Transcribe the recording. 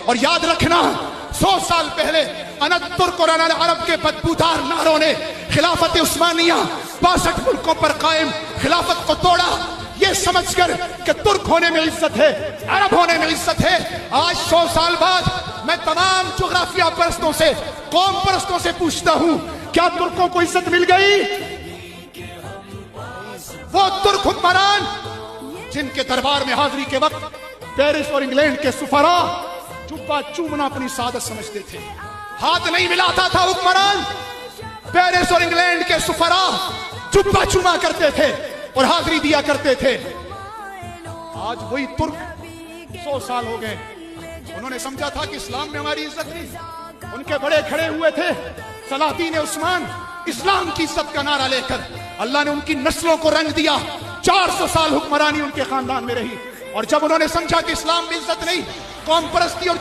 और याद रखना 100 साल पहले तुर्क और अरब के बदबूदार नारों ने खिलाफत उस्मानिया 62 मुल्कों पर कायम खिलाफत को तोड़ा, ये समझकर कि तुर्क होने में इज्जत है, अरब होने में इज्जत है। आज 100 साल बाद मैं तमाम जोग्राफिया परस्तों से, कौम परस्तों से पूछता हूं, क्या तुर्कों को इज्जत मिल गई? वो तुर्क हुक्मरान जिनके दरबार में हाजिरी के वक्त पेरिस और इंग्लैंड के सुफरा जुब्बा चूमना अपनी सादत समझते थे, हाथ नहीं मिलाता था हुक्मरान। पेरिस और इंग्लैंड के सुफरा जुब्बा चूमा करते थे और हाजिरी दिया करते थे। आज वही तुर्क 100 साल हो गए, उन्होंने समझा था कि इस्लाम में हमारी इज्जत नहीं। उनके बड़े खड़े हुए थे सलातीन उस्मान, इस्लाम की इज्जत का नारा लेकर। अल्लाह ने उनकी नस्लों को रंग दिया, 400 साल हुक्मरानी उनके खानदान में रही। और जब उन्होंने समझा कि इस्लाम में इज्जत नहीं, कौम परस्ती और